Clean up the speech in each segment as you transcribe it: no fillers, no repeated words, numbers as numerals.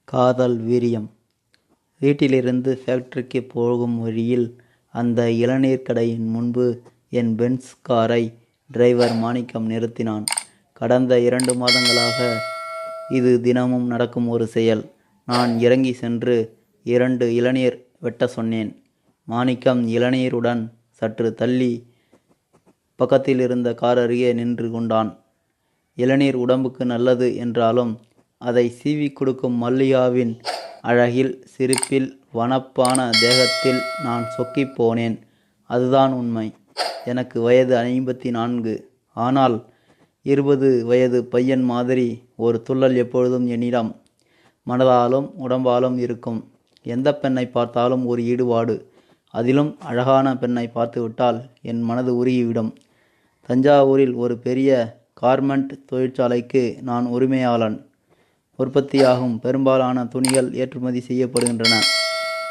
காதல் வீரியம். வீட்டிலிருந்து ஃபேக்டரிக்கு போகும் வழியில் அந்த இளநீர் கடையின் முன்பு என் பென்ஸ் காரை டிரைவர் மாணிக்கம் நிறுத்தினான். கடந்த 2 மாதங்களாக இது தினமும் நடக்கும் ஒரு செயல். நான் இறங்கி சென்று 2 இளநீர் வெட்ட சொன்னேன். மாணிக்கம் இளநீருடன் சற்று தள்ளி பக்கத்தில் இருந்த கார் அருகே நின்று கொண்டான். இளநீர் உடம்புக்கு நல்லது என்றாலும் அதை சீவி கொடுக்கும் மல்லிகாவின் அழகில், சிரிப்பில், வனப்பான தேகத்தில் நான் சொக்கிப் போனேன். அதுதான் உண்மை. எனக்கு வயது 54. ஆனால் 20 வயது பையன் மாதிரி ஒரு துள்ளல் எப்பொழுதும் என்னிடம் மனதாலும் உடம்பாலும் இருக்கும். எந்த பெண்ணை பார்த்தாலும் ஒரு ஈடுபாடு. அதிலும் அழகான பெண்ணை பார்த்துவிட்டால் என் மனது உருகிவிடும். தஞ்சாவூரில் ஒரு பெரிய கார்மெண்ட் தொழிற்சாலைக்கு நான் உரிமையாளன். உற்பத்தியாகும் பெரும்பாலான துணிகள் ஏற்றுமதி செய்யப்படுகின்றன.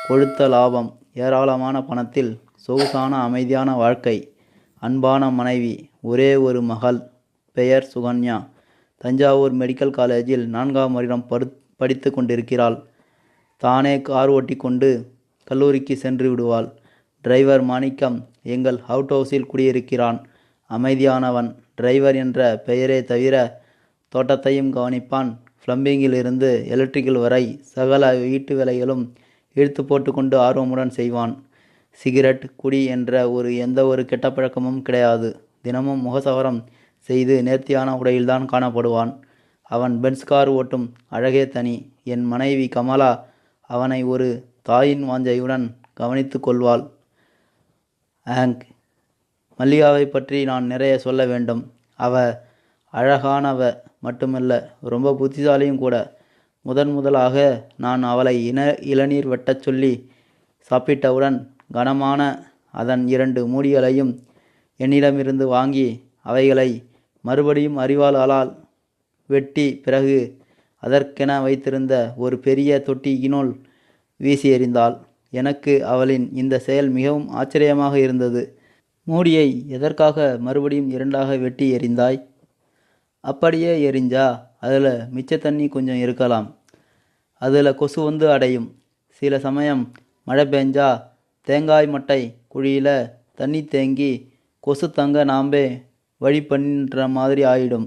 கொழுத்த லாபம், ஏராளமான பணத்தில் சொகுசான அமைதியான வாழ்க்கை, அன்பான மனைவி, ஒரே ஒரு மகள், பெயர் சுகன்யா. தஞ்சாவூர் மெடிக்கல் காலேஜில் 4ஆம் வருடம் படித்து கொண்டிருக்கிறாள். தானே கார் ஓட்டி கொண்டு கல்லூரிக்கு சென்று விடுவாள். டிரைவர் மாணிக்கம் எங்கள் அவுட் ஹவுஸில் குடியிருக்கிறான். அமைதியானவன். டிரைவர் என்ற பெயரே தவிர தோட்டத்தையும் கவனிப்பான். பிளம்பிங்கில் இருந்து எலக்ட்ரிக்கல் வரை சகல வீட்டு வேலைகளும் இழுத்து போட்டு கொண்டு ஆர்வமுடன் செய்வான். சிகரெட், குடி என்ற எந்த ஒரு கெட்ட பழக்கமும் கிடையாது. தினமும் முகசவரம் செய்து நேர்த்தியான உடையில்தான் காணப்படுவான். அவன் பென்ஸ் கார் ஓட்டும் அழகே தனி. என் மனைவி கமலா அவனை ஒரு தாயின் வாஞ்சையுடன் கவனித்து கொள்வாள். மல்லிகாவை பற்றி நான் நிறைய சொல்ல வேண்டும். அவ அழகானவ மட்டுமல்ல, ரொம்ப புத்திசாலியும் கூட. முதலாக நான் அவளை இளநீர் வெட்டச் சொல்லி சாப்பிட்டவுடன் கனமான அதன் 2 மூடிகளையும் என்னிடமிருந்து வாங்கி அவைகளை மறுபடியும் அரிவாளால் வெட்டி பிறகு அதற்கென வைத்திருந்த ஒரு பெரிய தொட்டியினுள் வீசி எறிந்தாள். எனக்கு அவளின் இந்த செயல் மிகவும் ஆச்சரியமாக இருந்தது. மூடியை எதற்காக மறுபடியும் 2ஆக வெட்டி எறிந்தாய்? அப்படியே எரிஞ்சா அதில் மிச்ச தண்ணி கொஞ்சம் இருக்கலாம். அதில் கொசு வந்து அடையும். சில சமயம் மழை பெஞ்சா தேங்காய் மட்டை குழியில் தண்ணி தேங்கி கொசு தங்க நாம்பே வழி பண்ணுற மாதிரி ஆயிடும்.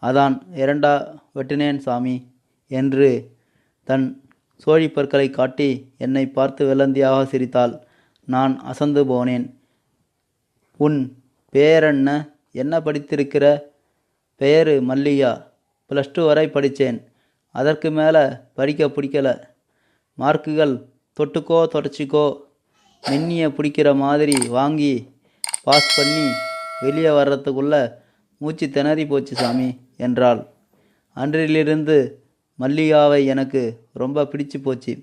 அதான் 2ஆ வெட்டினேன் சாமி என்று தன் சோழிப்பற்களை காட்டி என்னை பார்த்து வெள்ளந்தியாக சிரித்தாள். நான் அசந்து போனேன். உன் பேரென்ன? என்ன படித்திருக்கிற? பெயரு மல்லிகா. +2 வரை படித்தேன். அதற்கு மேலே படிக்க பிடிக்கல. மார்க்குகள் தொட்டுக்கோ தொடச்சிக்கோ மென்னிய பிடிக்கிற மாதிரி வாங்கி பாஸ் பண்ணி வெளியே வர்றதுக்குள்ள மூச்சு திணறி போச்சு சாமி என்றாள். அன்றிலிருந்து மல்லிகாவை எனக்கு ரொம்ப பிடிச்சு போச்சு.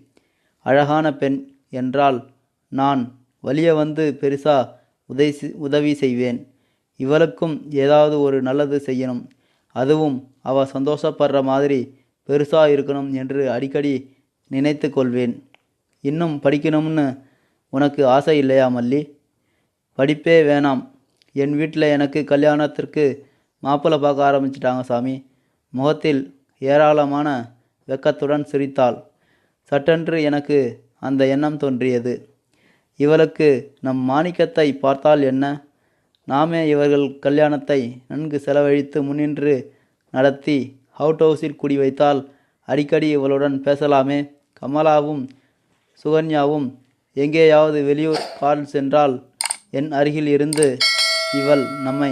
அழகான பெண் என்றால் நான் வலிய வந்து பெருசா உதவி செய்வேன். இவளுக்கும் ஏதாவது ஒரு நல்லது செய்யணும். அதுவும் அவ சந்தோஷப்படுற மாதிரி பெருசா இருக்கணும் என்று அடிக்கடி நினைத்து கொள்வேன். இன்னும் படிக்கணும்னு உனக்கு ஆசை இல்லையா மல்லி? படிப்பே வேணாம். என் வீட்டில் எனக்கு கல்யாணத்திற்கு மாப்பிள்ளை பார்க்க ஆரம்பிச்சிட்டாங்க சாமி. முகத்தில் ஏராளமான வெக்கத்துடன் சிரித்தாள். சட்டென்று எனக்கு அந்த எண்ணம் தோன்றியது. இவளுக்கு நம் மாணிக்கத்தை பார்த்தால் என்ன? நாமே இவர்கள் கல்யாணத்தை நன்கு செலவழித்து முன்னின்று நடத்தி அவுட் ஹவுஸில் குடி வைத்தால் அடிக்கடி இவளுடன் பேசலாமே. கமலாவும் சுகன்யாவும் எங்கேயாவது வெளியூர் கால் சென்றால் என் அருகில் இருந்து இவள் நம்மை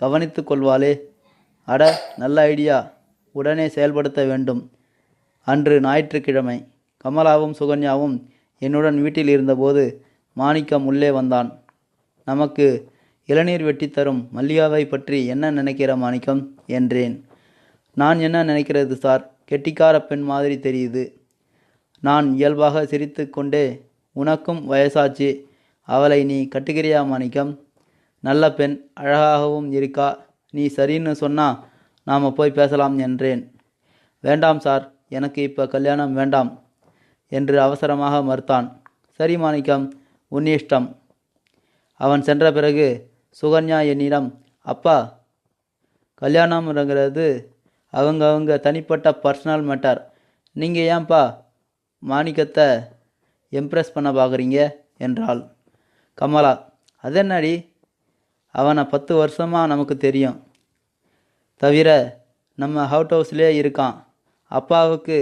கவனித்து கொள்வாளே. அட, நல்ல ஐடியா. உடனே செயல்படுத்த வேண்டும். அன்று ஞாயிற்றுக்கிழமை. கமலாவும் சுகன்யாவும் என்னுடன் வீட்டில் இருந்தபோது மாணிக்கம் உள்ளே வந்தான். நமக்கு இளநீர் வெட்டி தரும் மல்லிகாவை பற்றி என்ன நினைக்கிற மாணிக்கம் என்றேன். நான் என்ன நினைக்கிறது சார், கெட்டிக்கார பெண் மாதிரி தெரியுது. நான் இயல்பாக சிரித்து கொண்டே, உனக்கும் வயசாச்சு, அவளை நீ கட்டுக்கிறியா மாணிக்கம்? நல்ல பெண், அழகாகவும் இருக்கா. நீ சரின்னு சொன்னா நாம் போய் பேசலாம் என்றேன். வேண்டாம் சார், எனக்கு இப்போ கல்யாணம் வேண்டாம் என்று அவசரமாக மறுத்தான். சரி மாணிக்கம், உன் இஷ்டம். அவன் சென்ற பிறகு சுகன்யா என்னிடம், அப்பா, கல்யாணம்ங்கிறது அவங்க தனிப்பட்ட பர்சனல் மேட்டர். நீங்கள் ஏன்பா மாணிக்கத்தை இம்ப்ரெஸ் பண்ண பார்க்குறீங்க என்றாள். கமலா, அதென்னடி, அவனை 10 வருஷமாக நமக்கு தெரியும். தவிர நம்ம அவுட் ஹவுஸ்லேயே இருக்கான். அப்பாவுக்கு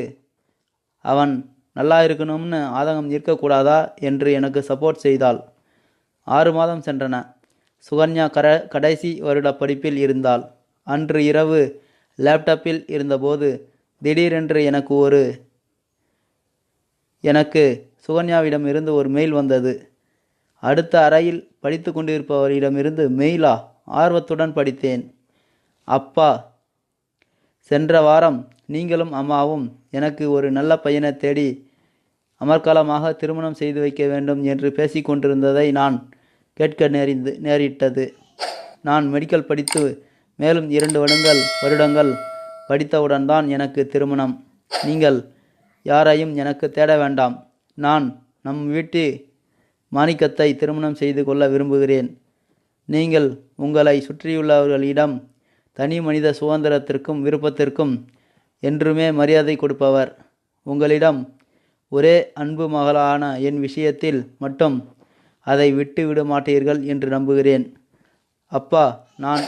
அவன் நல்லா இருக்கணும்னு ஆதங்கம் இருக்கக்கூடாதா என்று எனக்கு சப்போர்ட் செய்தாள். 6 மாதம் சென்றன. சுகன்யா கடைசி வருட படிப்பில் இருந்தாள். அன்று இரவு லேப்டாப்பில் இருந்தபோது திடீரென்று எனக்கு சுகன்யாவிடமிருந்து ஒரு மெயில் வந்தது. அடுத்த அறையில் படித்து கொண்டிருப்பவரிடமிருந்து மெயிலா? ஆர்வத்துடன் படித்தேன். அப்பா, சென்ற வாரம் நீங்களும் அம்மாவும் எனக்கு ஒரு நல்ல பையனை தேடி அமர்க்களமாக திருமணம் செய்து வைக்க வேண்டும் என்று பேசிக்கொண்டிருந்ததை நான் கேட்க நேரிட்டது. நான் மெடிக்கல் படித்து மேலும் 2 வருடங்கள் படித்தவுடன் தான் எனக்கு திருமணம். நீங்கள் யாரையும் எனக்கு தேட வேண்டாம். நான் நம் வீட்டு மாணிக்கத்தை திருமணம் செய்து கொள்ள விரும்புகிறேன். நீங்கள் உங்களை சுற்றியுள்ளவர்களிடம் தனி மனித சுதந்திரத்திற்கும் விருப்பத்திற்கும் என்றுமே மரியாதை கொடுப்பவர். உங்களிடம் ஒரே அன்பு மகளான என் விஷயத்தில் மட்டும் அதை விட்டு விட மாட்டீர்கள் என்று நம்புகிறேன். அப்பா, நான்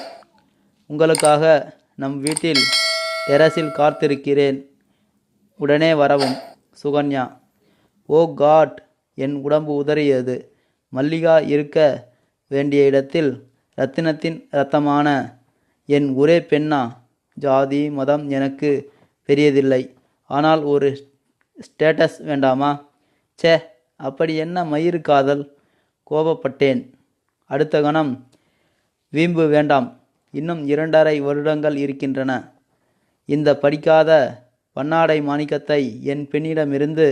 உங்களுக்காக நம் வீட்டில் டெரஸில் காத்திருக்கிறேன். உடனே வரவும். சுகன்யா. ஓ காட்! என் உடம்பு உதறியது. மல்லிகா இருக்க வேண்டிய இடத்தில் ரத்தினத்தின் இரத்தமான என் ஒரே பெண்ணா? ஜாதி மதம் எனக்கு பெரியதில்லை. ஆனால் ஒரு ஸ்டேட்டஸ் வேண்டாமா? சே, அப்படி என்ன மயிறு காதல்? கோபப்பட்டேன். அடுத்த கணம், வீம்பு வேண்டாம். இன்னும் 2.5 வருடங்கள் இருக்கின்றன. இந்த படிக்காத பன்னாடை மாணிக்கத்தை என் பெண்ணிடமிருந்து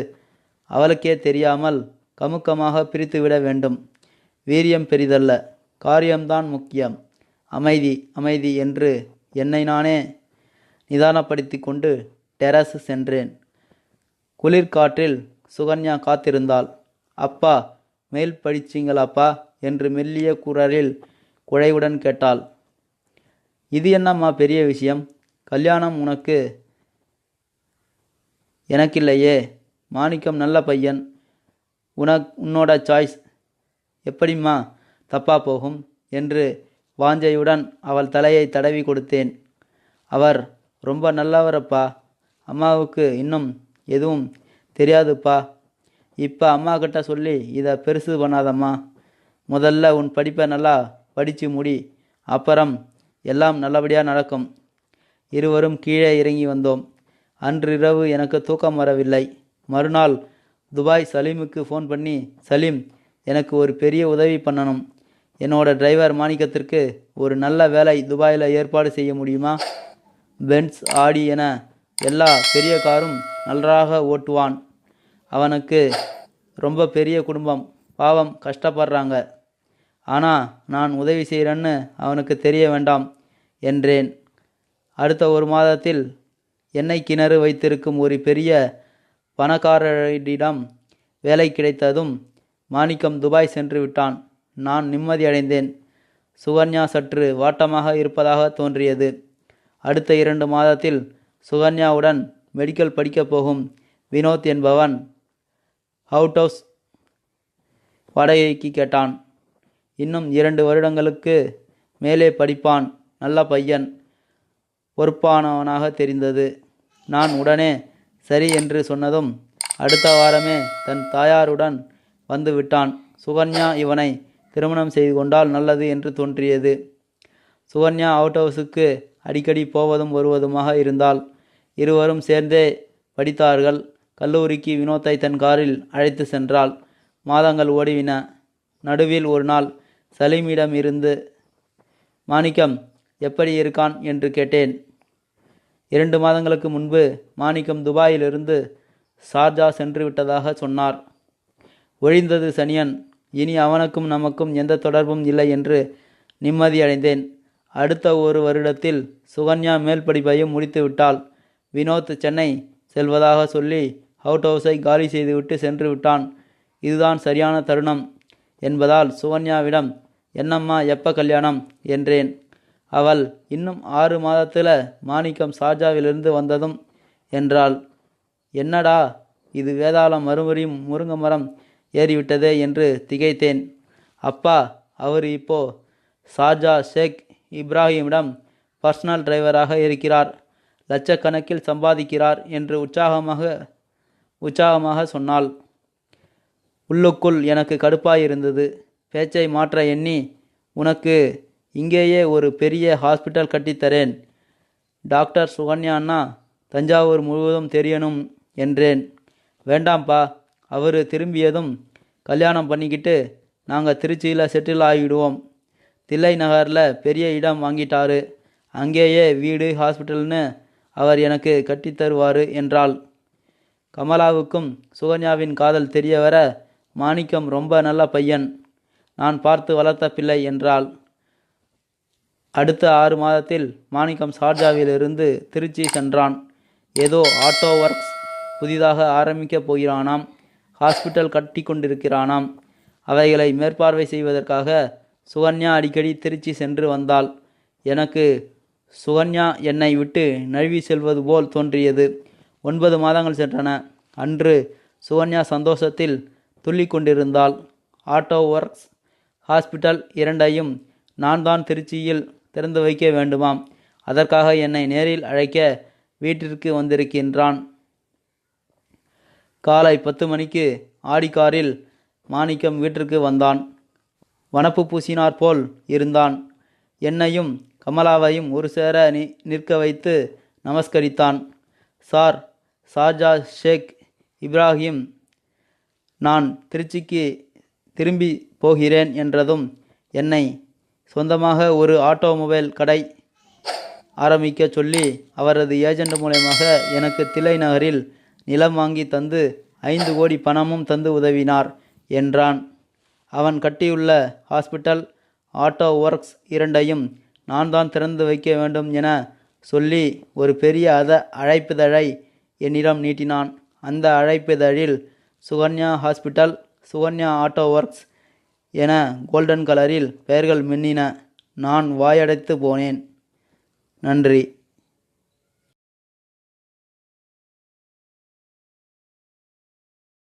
அவளுக்கே தெரியாமல் கமுக்கமாக பிரித்துவிட வேண்டும். வீரியம் பெரிதல்ல, காரியம்தான் முக்கியம். அமைதி அமைதி என்று என்னை நானே நிதானப்படுத்தி கொண்டு டெரஸ் சென்றேன். குளிர்காற்றில் சுகன்யா காத்திருந்தாள். அப்பா, மெயில் படிச்சிங்களாப்பா என்று மெல்லிய குரலில் குழைவுடன் கேட்டாள். இது என்னம்மா பெரிய விஷயம்? கல்யாணம் உனக்கு எனக்கில்லையே. மாணிக்கம் நல்ல பையன். உன்னோட சாய்ஸ். எப்படிம்மா தப்பா போகும் என்று வாஞ்சையுடன் அவள் தலையை தடவி கொடுத்தேன். அவர் ரொம்ப நல்லவரப்பா. அம்மாவுக்கு இன்னும் எதுவும் தெரியாதுப்பா. இப்போ அம்மா கிட்ட சொல்லி இதை பெருசு பண்ணாதம்மா. முதல்ல உன் படிப்பை நல்லா படித்து முடி. அப்புறம் எல்லாம் நல்லபடியாக நடக்கும். இருவரும் கீழே இறங்கி வந்தோம். அன்றிரவு எனக்கு தூக்கம் வரவில்லை. மறுநாள் துபாய் சலீமுக்கு ஃபோன் பண்ணி, சலீம், எனக்கு ஒரு பெரிய உதவி பண்ணணும். என்னோட டிரைவர் மாணிக்கத்திற்கு ஒரு நல்ல வேலை துபாயில் ஏற்பாடு செய்ய முடியுமா? பென்ஸ், ஆடி என எல்லா பெரிய காரும் நன்றாக ஓட்டுவான். அவனுக்கு ரொம்ப பெரிய குடும்பம். பாவம், கஷ்டப்படுறாங்க. ஆனால் நான் உதவி செய்கிறேன்னு அவனுக்கு தெரிய வேண்டாம் என்றேன். அடுத்த 1 மாதத்தில் எண்ணெய் கிணறு வைத்திருக்கும் ஒரு பெரிய பணக்காரரிடம் வேலை கிடைத்ததும் மாணிக்கம் துபாய் சென்று விட்டான். நான் நிம்மதியடைந்தேன். சுகன்யா சற்று வாட்டமாக இருப்பதாக தோன்றியது. அடுத்த 2 மாதத்தில் சுகன்யாவுடன் மெடிக்கல் படிக்கப் போகும் வினோத் என்பவன் அவுட் ஹவுஸ் வாடகைக்கு கேட்டான். இன்னும் 2 வருடங்களுக்கு மேலே படிப்பான். நல்ல பையன், பொறுப்பானவனாக தெரிந்தது. நான் உடனே சரி என்று சொன்னதும் அடுத்த வாரமே தன் தாயாருடன் வந்து விட்டான். சுகன்யா இவனை திருமணம் செய்து கொண்டால் நல்லது என்று தோன்றியது. சுகன்யா அவுட் ஹவுஸுக்கு அடிக்கடி போவதும் வருவதுமாக இருந்தால். இருவரும் சேர்ந்தே படித்தார்கள். கல்லூரிக்கு வினோத்தை தன் காரில் அழைத்து சென்றாள். மாதங்கள் ஓடிவின. நடுவில் ஒரு நாள் சலீமிடம் இருந்து மாணிக்கம் எப்படி இருக்கான் என்று கேட்டேன். 2 மாதங்களுக்கு முன்பு மாணிக்கம் துபாயிலிருந்து ஷார்ஜா சென்று விட்டதாக சொன்னார். ஒழிந்தது சனியன். இனி அவனுக்கும் நமக்கும் எந்த தொடர்பும் இல்லை என்று நிம்மதியடைந்தேன். அடுத்த 1 வருடத்தில் சுகன்யா மேல் படிப்பையும் முடித்து விட்டாள். வினோத் சென்னை செல்வதாக சொல்லி அவுட் ஹவுஸை காலி செய்துவிட்டு சென்று விட்டான். இதுதான் சரியான தருணம் என்பதால் சுகன்யாவிடம், என்னம்மா எப்போ கல்யாணம் என்றேன். அவள், இன்னும் 6 மாதத்தில் மாணிக்கம் ஷார்ஜாவிலிருந்து வந்ததும் என்றாள். என்னடா இது, வேதாளம் மறுபடியும் முருங்கை மரம் ஏறிவிட்டதே என்று திகைத்தேன். அப்பா, அவர் இப்போ ஷார்ஜா ஷேக் இப்ராஹிமிடம் பர்சனல் டிரைவராக இருக்கிறார், லட்சக்கணக்கில் சம்பாதிக்கிறார் என்று உற்சாகமாக சொன்னாள். உள்ளுக்குள் எனக்கு கடுப்பாயிருந்தது. பேச்சை மாற்ற எண்ணி, உனக்கு இங்கேயே ஒரு பெரிய ஹாஸ்பிட்டல் கட்டித்தரேன், டாக்டர் சுகன்யான்னா தஞ்சாவூர் முழுவதும் தெரியணும் என்றேன். வேண்டாம்ப்பா, அவர் திரும்பியதும் கல்யாணம் பண்ணிக்கிட்டு நாங்கள் திருச்சியில் செட்டில் ஆகிடுவோம். தில்லை நகரில் பெரிய இடம் வாங்கிட்டாரு, அங்கேயே வீடு ஹாஸ்பிட்டல்னு அவர் எனக்கு கட்டித்தருவார் என்றாள். கமலாவுக்கும் சுகன்யாவின் காதல் தெரிய வர, மாணிக்கம் ரொம்ப நல்ல பையன், நான் பார்த்து வளர்த்த பிள்ளை என்றாள். அடுத்த 6 மாதத்தில் மாணிக்கம் ஷார்ஜாவிலிருந்து திருச்சி சென்றான். ஏதோ ஆட்டோ ஒர்க்ஸ் புதிதாக ஆரம்பிக்கப் போகிறானாம், ஹாஸ்பிட்டல் கட்டி கொண்டிருக்கிறானாம். அவைகளை மேற்பார்வை செய்வதற்காக சுகன்யா அடிக்கடி திருச்சி சென்று வந்தாள். எனக்கு சுகன்யா என்னை விட்டு நழுவி செல்வது போல் தோன்றியது. 9 மாதங்கள் சென்றன. அன்று சுகன்யா சந்தோஷத்தில் துள்ளி கொண்டிருந்தாள். ஆட்டோ ஒர்க்ஸ், ஹாஸ்பிட்டல் இரண்டையும் நான் தான் திருச்சியில் திறந்து வைக்க வேண்டுமாம். அதற்காக என்னை நேரில் அழைக்க வீட்டிற்கு வந்திருக்கின்றான். காலை 10 மணிக்கு ஆடி காரில் மாணிக்கம் வீட்டிற்கு வந்தான். வனப்பு பூசினார் போல் இருந்தான். என்னையும் கமலாவையும் ஒரு சேர நிற்க வைத்து நமஸ்கரித்தான். சார், ஷார்ஜா ஷேக் இப்ராஹிம் நான் திருச்சிக்கு திரும்பி போகிறேன் என்றதும், என்னை சொந்தமாக ஒரு ஆட்டோமொபைல் கடை ஆரம்பிக்க சொல்லி அவரது ஏஜெண்ட் மூலமாக எனக்கு தில்லை நகரில் நிலம் வாங்கி தந்து 5 கோடி பணமும் தந்து உதவினார் என்றான். அவன் கட்டியுள்ள ஹாஸ்பிட்டல், ஆட்டோ ஒர்க்ஸ் இரண்டையும் நான் தான் திறந்து வைக்க வேண்டும் என சொல்லி ஒரு பெரிய அழைப்பிதழை என்னிடம் நீட்டினான். அந்த அழைப்பிதழில் Sukanya hospital, Sukanya auto works என கோல்டன் கலரில் பெயர்கள் மின்னின. நான் வாயடைத்து போனேன். நன்றி.